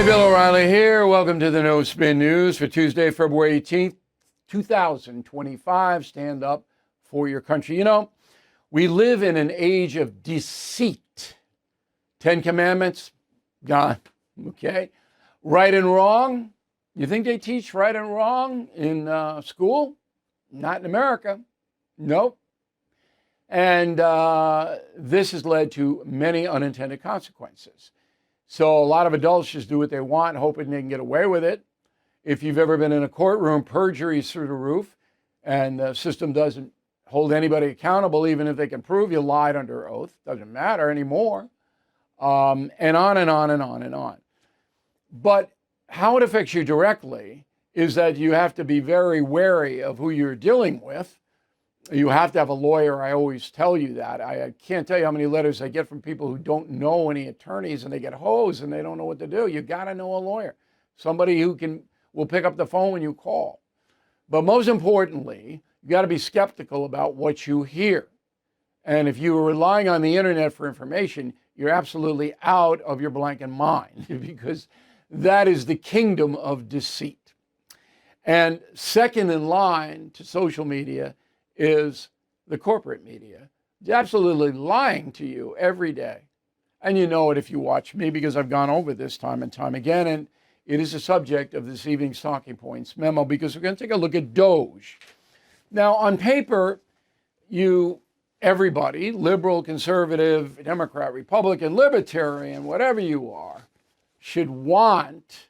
Bill O'Reilly here. Welcome to the No Spin News for Tuesday, February 18th, 2025. Stand up for your country. You know, we live in an age of deceit. 10 Commandments, gone. Okay. Right and wrong. You think they teach right and wrong in school? Not in America. Nope. And this has led to many unintended consequences. So a lot of adults just do what they want, hoping they can get away with it. If you've ever been in a courtroom, perjury is through the roof, and the system doesn't hold anybody accountable, even if they can prove you lied under oath. Doesn't matter anymore. And on and on and on and on. But how it affects you directly is that you have to be very wary of who you're dealing with. You have to have a lawyer. I always tell you that. I can't tell you how many letters I get from people who don't know any attorneys, and they get hosed and they don't know what to do. You got to know a lawyer, somebody who will pick up the phone when you call. But most importantly, you got to be skeptical about what you hear. And if you are relying on the internet for information, you're absolutely out of your blanket mind, because that is the kingdom of deceit. And second in line to social media is the corporate media. It's absolutely lying to you every day. And you know it if you watch me, because I've gone over this time and time again. And it is the subject of this evening's Talking Points memo, because we're going to take a look at DOGE. Now, on paper, everybody, liberal, conservative, Democrat, Republican, libertarian, whatever you are, should want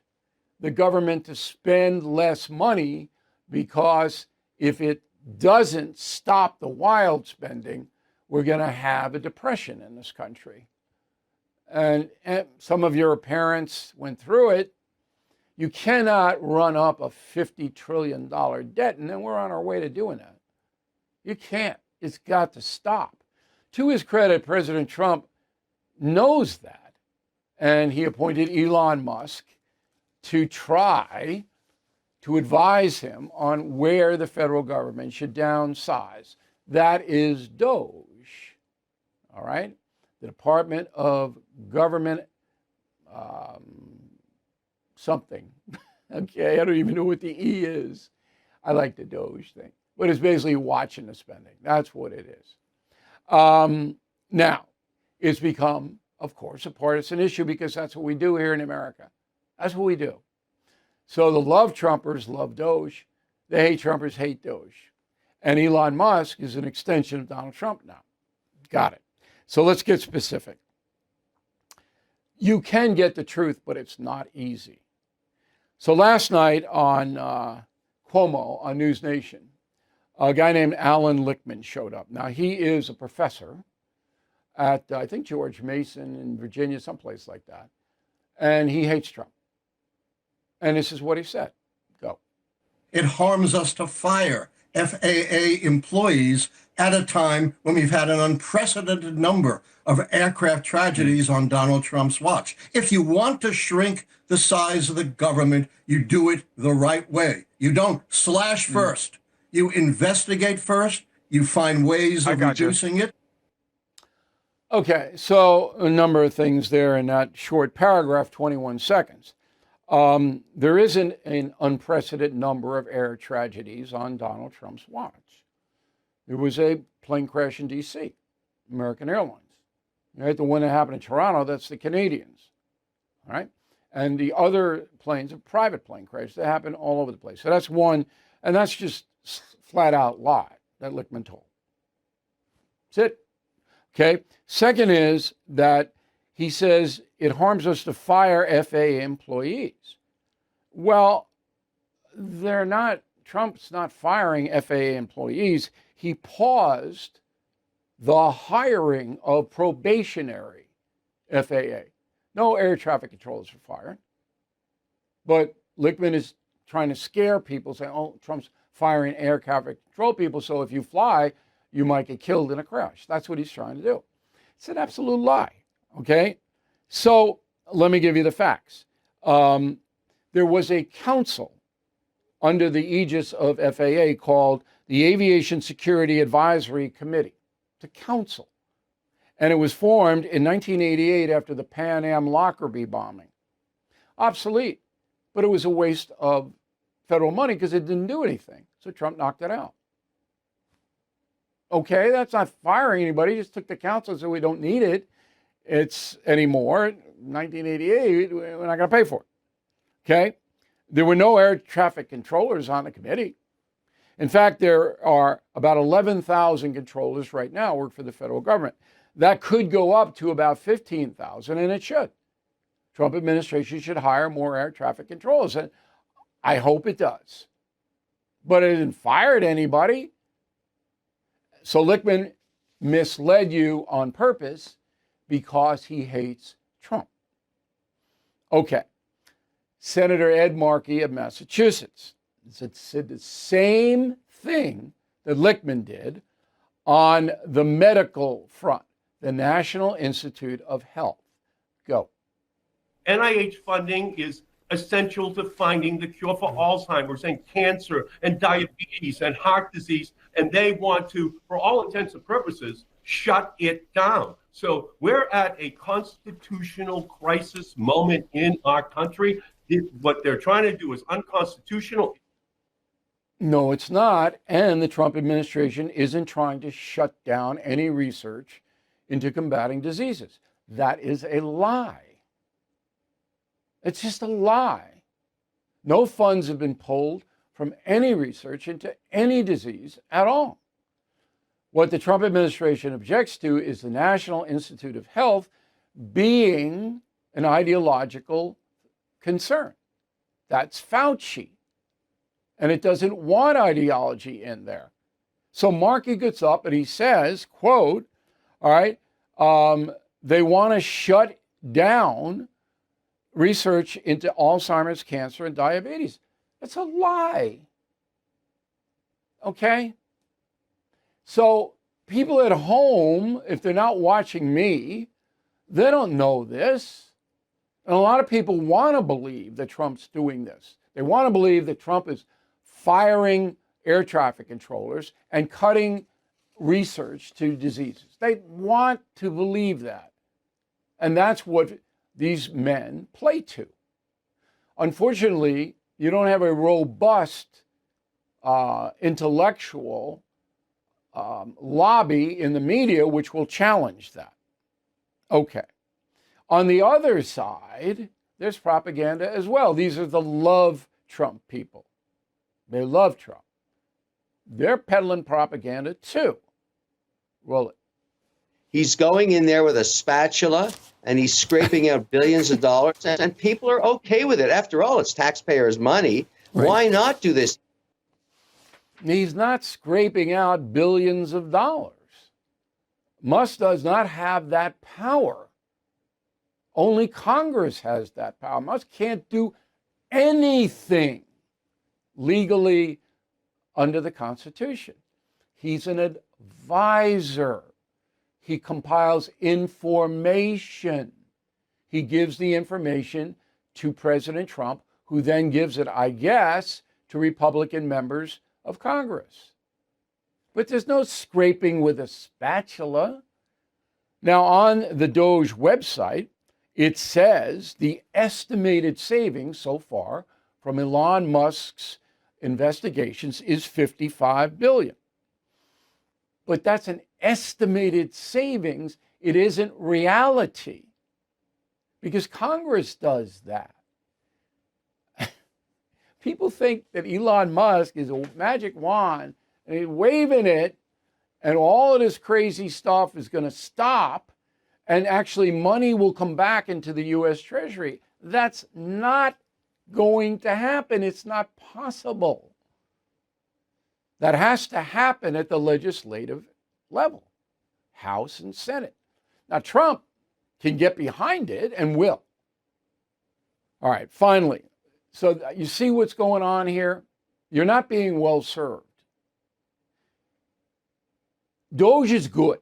the government to spend less money, because if it doesn't stop the wild spending, we're going to have a depression in this country. And some of your parents went through it. You cannot run up a $50 trillion debt, and then we're on our way to doing that. You can't. It's got to stop. To his credit, President Trump knows that, and he appointed Elon Musk to try to advise him on where the federal government should downsize. That is DOGE, all right? The Department of Government something. Okay, I don't even know what the E is. I like the DOGE thing, but it's basically watching the spending. That's what it is. Now, it's become, of course, a partisan issue, because that's what we do here in America. That's what we do. So the love Trumpers love DOGE. The hate Trumpers hate DOGE. And Elon Musk is an extension of Donald Trump now. Got it. So let's get specific. You can get the truth, but it's not easy. So last night on Cuomo on News Nation, a guy named Alan Lichtman showed up. Now, he is a professor at, I think, George Mason in Virginia, someplace like that. And he hates Trump. And this is what he said. Go. It harms us to fire FAA employees at a time when we've had an unprecedented number of aircraft tragedies on Donald Trump's watch. If you want to shrink the size of the government, you do it the right way. You don't slash first. You investigate first. You find ways of reducing it. Okay, so a number of things there in that short paragraph, 21 seconds. There isn't an unprecedented number of air tragedies on Donald Trump's watch. There was a plane crash in D.C., American Airlines. Right? The one that happened in Toronto, that's the Canadians. All right? And the other planes are private plane crashes that happen all over the place. So that's one, and that's just flat out lie that Lichtman told. That's it. Okay? Second is that he says it harms us to fire FAA employees. Well, Trump's not firing FAA employees. He paused the hiring of probationary FAA. No air traffic controllers are fired. But Lichtman is trying to scare people, saying, oh, Trump's firing air traffic control people, so if you fly, you might get killed in a crash. That's what he's trying to do. It's an absolute lie, okay? So let me give you the facts. There was a council under the aegis of FAA called the Aviation Security Advisory Committee. It's a council. And it was formed in 1988 after the Pan Am Lockerbie bombing. obsolete. But it was a waste of federal money because it didn't do anything. So Trump knocked it out. Okay, that's not firing anybody. He just took the council and said we don't need it. It's anymore. 1988, we're not going to pay for it. Okay? There were no air traffic controllers on the committee. In fact, there are about 11,000 controllers right now work for the federal government. That could go up to about 15,000, and it should. Trump administration should hire more air traffic controllers, and I hope it does. But it didn't fire anybody. So Lichtman misled you on purpose because he hates Trump. Okay. Senator Ed Markey of Massachusetts said the same thing that Lichtman did on the medical front, the National Institute of Health. Go. NIH funding is essential to finding the cure for Alzheimer's and cancer and diabetes and heart disease. And they want to, for all intents and purposes, shut it down. So we're at a constitutional crisis moment in our country. What they're trying to do is unconstitutional. No, it's not. And the Trump administration isn't trying to shut down any research into combating diseases. That is a lie. It's just a lie. No funds have been pulled from any research into any disease at all. What the Trump administration objects to is the National Institute of Health being an ideological concern. That's Fauci. And it doesn't want ideology in there. So Markey gets up and he says, quote, all right, they want to shut down research into Alzheimer's, cancer, and diabetes. That's a lie. Okay? So people at home, if they're not watching me, they don't know this. And a lot of people want to believe that Trump's doing this. They want to believe that Trump is firing air traffic controllers and cutting research to diseases. They want to believe that. And that's what these men play to. Unfortunately, you don't have a robust intellectual lobby in the media which will challenge that. Okay. On the other side, there's propaganda as well. These are the love Trump people. They love Trump. They're peddling propaganda too. Roll it. He's going in there with a spatula and he's scraping out billions of dollars, and people are okay with it. After all, it's taxpayers' money. Right. Why not do this? He's not scraping out billions of dollars. Musk does not have that power. Only Congress has that power. Musk can't do anything legally under the Constitution. He's an advisor. He compiles information. He gives the information to President Trump, who then gives it, I guess, to Republican members of Congress. But there's no scraping with a spatula. Now, on the DOGE website, it says the estimated savings so far from Elon Musk's investigations is $55 billion. But that's an estimated savings. It isn't reality, because Congress does that. People think that Elon Musk is a magic wand and he's waving it and all of this crazy stuff is going to stop and actually money will come back into the U.S. Treasury. That's not going to happen. It's not possible. That has to happen at the legislative level, House and Senate. Now, Trump can get behind it and will. All right, finally. So you see what's going on here? You're not being well served. DOGE is good.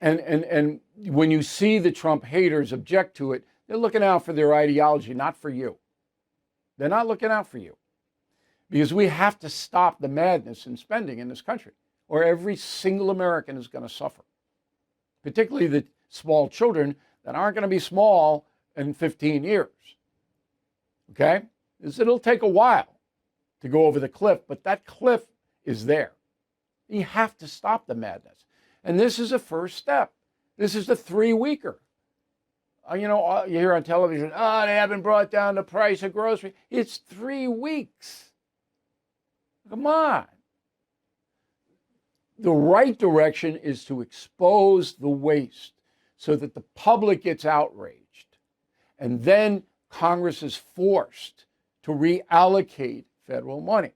And when you see the Trump haters object to it, they're looking out for their ideology, not for you. They're not looking out for you. Because we have to stop the madness in spending in this country, or every single American is going to suffer, particularly the small children that aren't going to be small in 15 years. Okay? It'll take a while to go over the cliff, but that cliff is there. You have to stop the madness. And this is a first step. This is the 3-weeker. You hear on television, they haven't brought down the price of groceries. It's 3 weeks. Come on. The right direction is to expose the waste so that the public gets outraged. And then Congress is forced to reallocate federal money.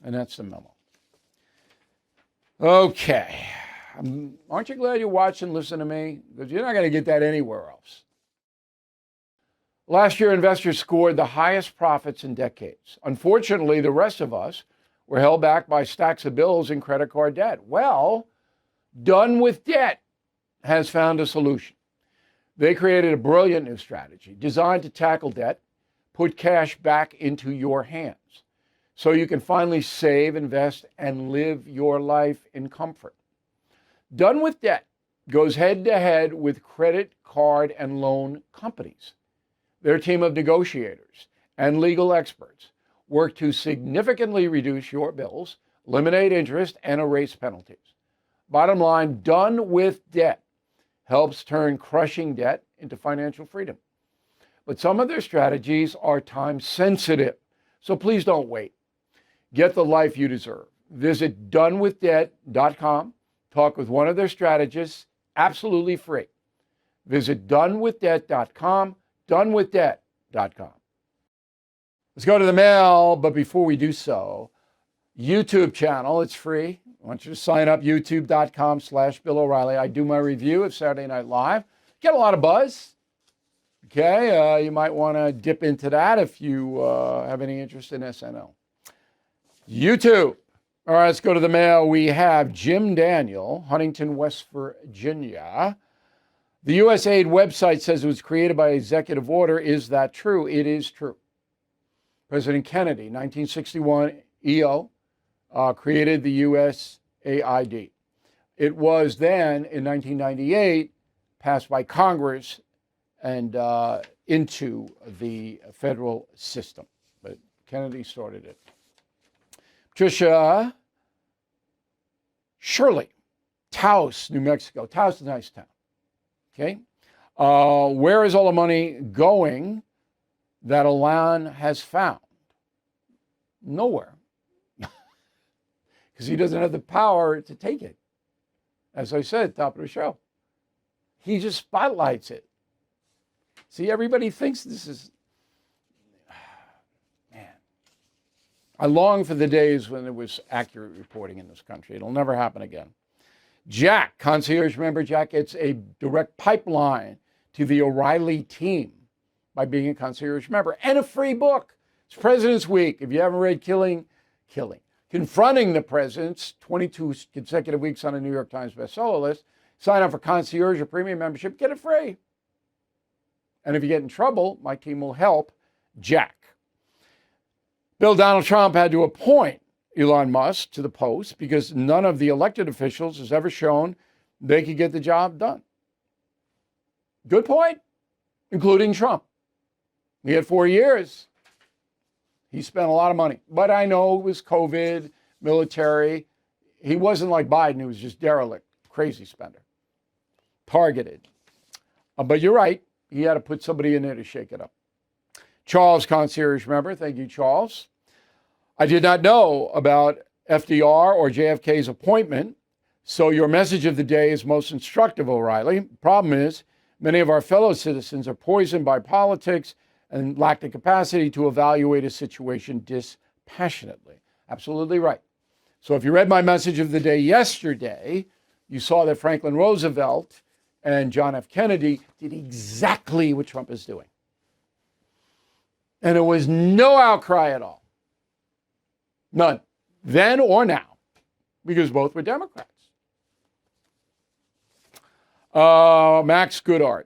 And that's the memo. Okay. Aren't you glad you watch and listen to me? Because you're not going to get that anywhere else. Last year, investors scored the highest profits in decades. Unfortunately, the rest of us were held back by stacks of bills and credit card debt. Well, Done with Debt has found a solution. They created a brilliant new strategy designed to tackle debt, put cash back into your hands, so you can finally save, invest, and live your life in comfort. Done with Debt goes head to head with credit card and loan companies. Their team of negotiators and legal experts work to significantly reduce your bills, eliminate interest, and erase penalties. Bottom line, Done with Debt helps turn crushing debt into financial freedom. But some of their strategies are time sensitive, so please don't wait. Get the life you deserve. Visit donewithdebt.com. Talk with one of their strategists, absolutely free. Visit donewithdebt.com, donewithdebt.com. Let's go to the mail, but before we do so, YouTube channel, it's free. I want you to sign up, youtube.com/Bill O'Reilly. I do my review of Saturday Night Live. Get a lot of buzz. Okay, you might want to dip into that if you have any interest in SNL. YouTube. All right, let's go to the mail. We have Jim Daniel, Huntington, West Virginia. The USAID website says it was created by executive order. Is that true? It is true. President Kennedy, 1961, EO, created the USAID. It was then, in 1998, passed by Congress and into the federal system. But Kennedy started it. Patricia Shirley, Taos, New Mexico. Taos is a nice town. Okay. Where is all the money going that Alan has found? Nowhere. Because he doesn't have the power to take it. As I said, top of the show. He just spotlights it. See, everybody thinks this is, man. I long for the days when there was accurate reporting in this country. It'll never happen again. Jack, concierge member Jack, gets a direct pipeline to the O'Reilly team by being a concierge member and a free book. It's President's Week. If you haven't read Confronting the Presidents, 22 consecutive weeks on a New York Times bestseller list, sign up for concierge or premium membership, get it free. And if you get in trouble, my team will help Jack. Donald Trump had to appoint Elon Musk to the post because none of the elected officials has ever shown they could get the job done. Good point, including Trump. He had 4 years. He spent a lot of money. But I know it was COVID, military. He wasn't like Biden, who was just derelict, crazy spender, targeted. But you're right. He had to put somebody in there to shake it up. Charles, concierge member. Thank you, Charles. I did not know about FDR or JFK's appointment, so your message of the day is most instructive, O'Reilly. Problem is, many of our fellow citizens are poisoned by politics and lack the capacity to evaluate a situation dispassionately. Absolutely right. So if you read my message of the day yesterday, you saw that Franklin Roosevelt and John F. Kennedy did exactly what Trump is doing. And there was no outcry at all. None. Then or now. Because both were Democrats. Max Goodart,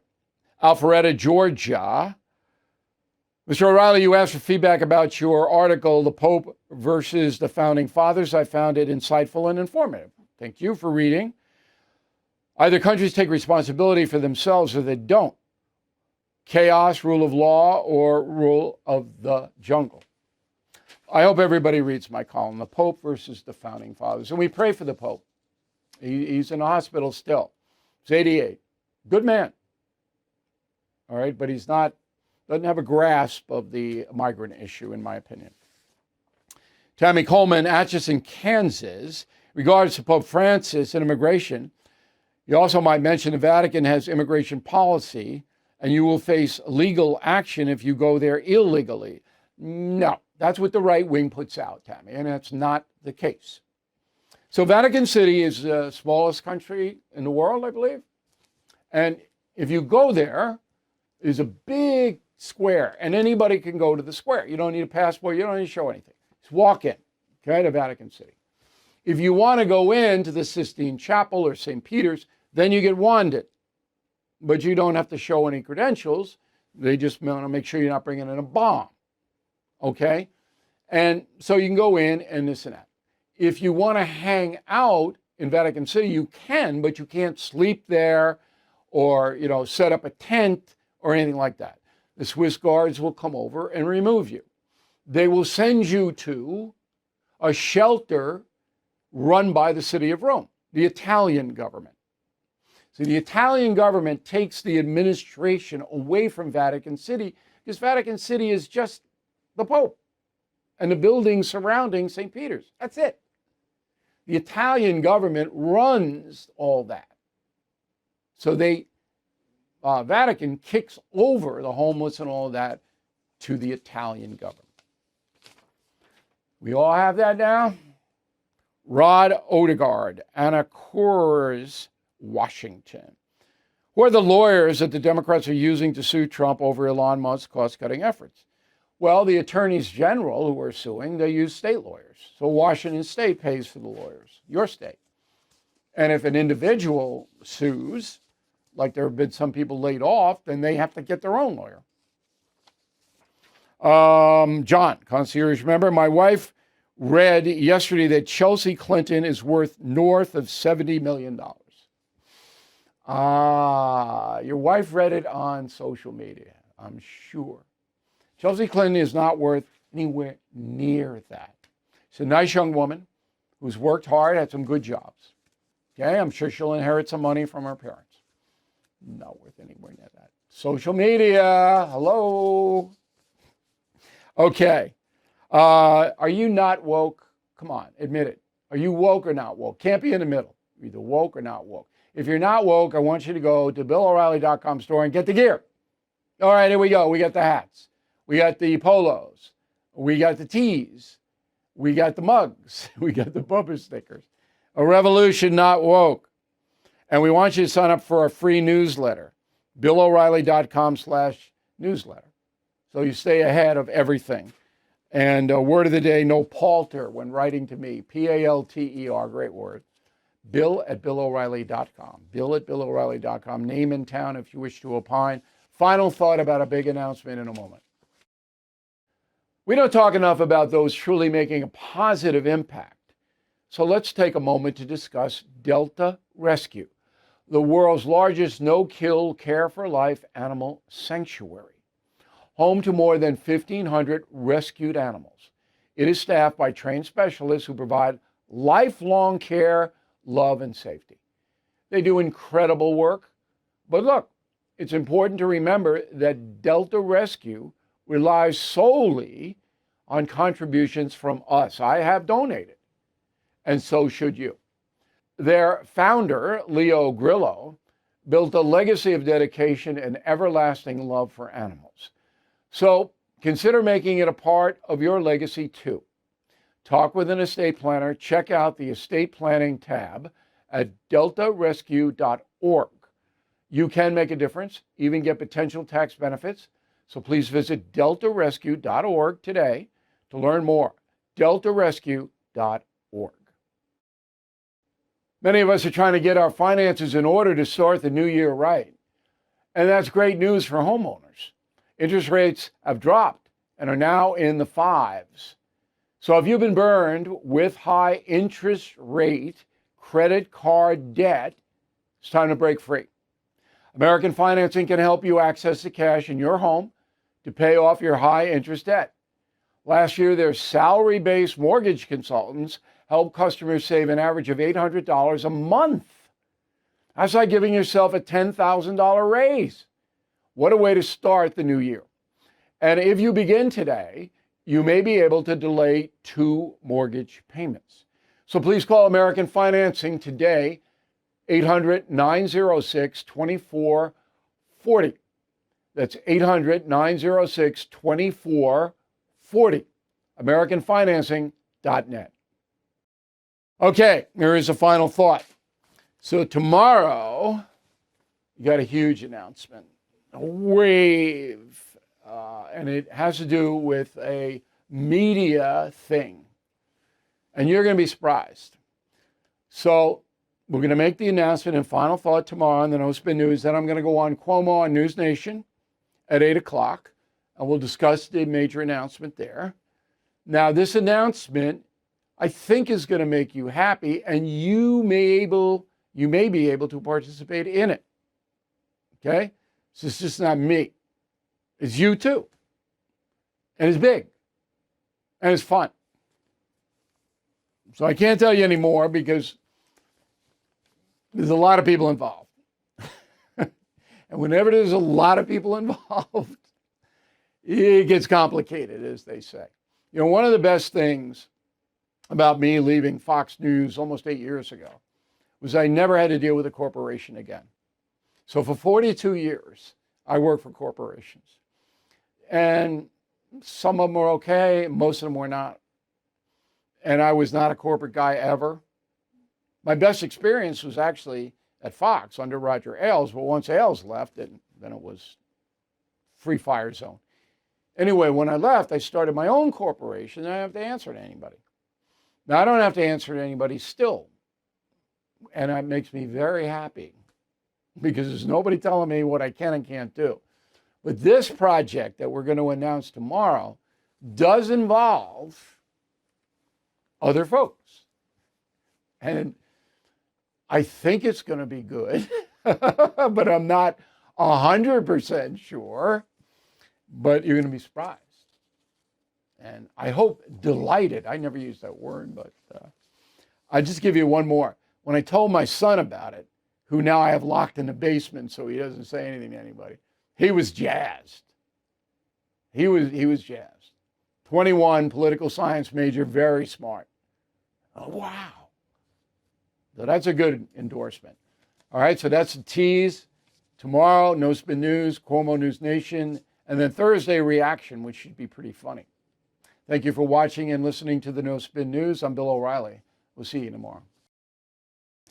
Alpharetta, Georgia. Mr. O'Reilly, you asked for feedback about your article, The Pope versus the Founding Fathers. I found it insightful and informative. Thank you for reading. Either countries take responsibility for themselves or they don't. chaos, rule of law, or rule of the jungle. I hope everybody reads my column, The Pope versus the Founding Fathers. And we pray for the Pope. He's in the hospital still. He's 88. Good man. All right, but doesn't have a grasp of the migrant issue, in my opinion. Tammy Coleman, Atchison, Kansas, regards to Pope Francis and immigration. You also might mention the Vatican has immigration policy, and you will face legal action if you go there illegally. No, that's what the right wing puts out, Tammy, and that's not the case. So Vatican City is the smallest country in the world, I believe. And if you go there, there's a big square, and anybody can go to the square. You don't need a passport. You don't need to show anything. Just walk in, okay, to Vatican City. If you want to go into the Sistine Chapel or St. Peter's, then you get wanded. But you don't have to show any credentials. They just want to make sure you're not bringing in a bomb, okay? And so you can go in and this and that. If you want to hang out in Vatican City, you can, but you can't sleep there or, set up a tent or anything like that. The Swiss guards will come over and remove you. They will send you to a shelter run by the city of Rome, the Italian government. So the Italian government takes the administration away from Vatican City because Vatican City is just the Pope and the buildings surrounding St. Peter's. That's it. The Italian government runs all that. So Vatican kicks over the homeless and all of that to the Italian government. We all have that now. Rod Odegaard, Anna Coors, Washington. Who are the lawyers that the Democrats are using to sue Trump over Elon Musk's cost-cutting efforts? Well, the attorneys general who are suing, they use state lawyers. So Washington State pays for the lawyers, your state. And if an individual sues, like there have been some people laid off, then they have to get their own lawyer. John, concierge member, my wife read yesterday that Chelsea Clinton is worth north of $70 million. Your wife read it on social media, I'm sure. Chelsea Clinton is not worth anywhere near that. She's a nice young woman who's worked hard, had some good jobs. Okay, I'm sure she'll inherit some money from her parents. Not worth anywhere near that. Social media, hello. Okay, are you not woke? Come on, admit it. Are you woke or not woke? Can't be in the middle. You're either woke or not woke. If you're not woke, I want you to go to BillO'Reilly.com store and get the gear. All right, here we go. We got the hats. We got the polos. We got the tees. We got the mugs. We got the bumper stickers. A revolution not woke. And we want you to sign up for a free newsletter, BillO'Reilly.com/newsletter. So you stay ahead of everything. And word of the day, no palter when writing to me, Palter, great word. Bill@BillO'Reilly.com. Bill@BillO'Reilly.com. Name in town if you wish to opine. Final thought about a big announcement in a moment. We don't talk enough about those truly making a positive impact. So let's take a moment to discuss Delta Rescue, the world's largest no-kill care-for-life animal sanctuary. Home to more than 1,500 rescued animals. It is staffed by trained specialists who provide lifelong care, love, and safety. They do incredible work. But look, it's important to remember that Delta Rescue relies solely on contributions from us. I have donated, and so should you. Their founder, Leo Grillo, built a legacy of dedication and everlasting love for animals. So consider making it a part of your legacy too. Talk with an estate planner. Check out the estate planning tab at deltarescue.org. You can make a difference, even get potential tax benefits. So please visit deltarescue.org today to learn more. deltarescue.org. Many of us are trying to get our finances in order to start the new year right. And that's great news for homeowners. Interest rates have dropped and are now in the 5s. So if you've been burned with high interest rate credit card debt, it's time to break free. American Financing can help you access the cash in your home to pay off your high interest debt. Last year, their salary-based mortgage consultants helped customers save an average of $800 a month. That's like giving yourself a $10,000 raise. What a way to start the new year. And if you begin today, you may be able to delay 2 mortgage payments. So please call American Financing today, 800-906-2440. That's 800-906-2440. AmericanFinancing.net. Okay, here is a final thought. So tomorrow, you got a huge announcement, a wave, and it has to do with a media thing. And you're going to be surprised. So we're going to make the announcement and final thought tomorrow on the No Spin News. Then I'm going to go on Cuomo on News Nation at 8 o'clock, and we'll discuss the major announcement there. Now, this announcement, I think, is going to make you happy, and you may be able to participate in it. Okay? So it's just not me. It's you too. And it's big. And it's fun. So I can't tell you anymore because there's a lot of people involved. And whenever there's a lot of people involved, it gets complicated, as they say. You know, one of the best things about me leaving Fox News almost 8 years ago was I never had to deal with a corporation again. So for 42 years, I worked for corporations. And some of them were okay, most of them were not. And I was not a corporate guy ever. My best experience was actually at Fox under Roger Ailes, but once Ailes left, then it was free fire zone. Anyway, when I left, I started my own corporation, and I didn't have to answer to anybody. Now, I don't have to answer to anybody still, and that makes me very happy because there's nobody telling me what I can and can't do. But this project that we're going to announce tomorrow does involve other folks. And I think it's going to be good, but I'm not 100% sure. But you're going to be surprised. And I hope delighted. I never used that word, but I'll just give you one more. When I told my son about it, who now I have locked in the basement so he doesn't say anything to anybody, he was jazzed. He was jazzed. 21, political science major, very smart. Oh, wow. So that's a good endorsement. All right, so that's a tease. Tomorrow, No Spin News, Cuomo News Nation, and then Thursday, Reaction, which should be pretty funny. Thank you for watching and listening to the No Spin News. I'm Bill O'Reilly. We'll see you tomorrow.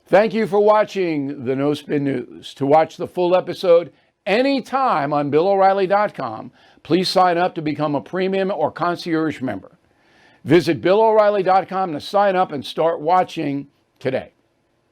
Thank you for watching the No Spin News. To watch the full episode anytime on BillO'Reilly.com, please sign up to become a premium or concierge member. Visit BillO'Reilly.com to sign up and start watching today.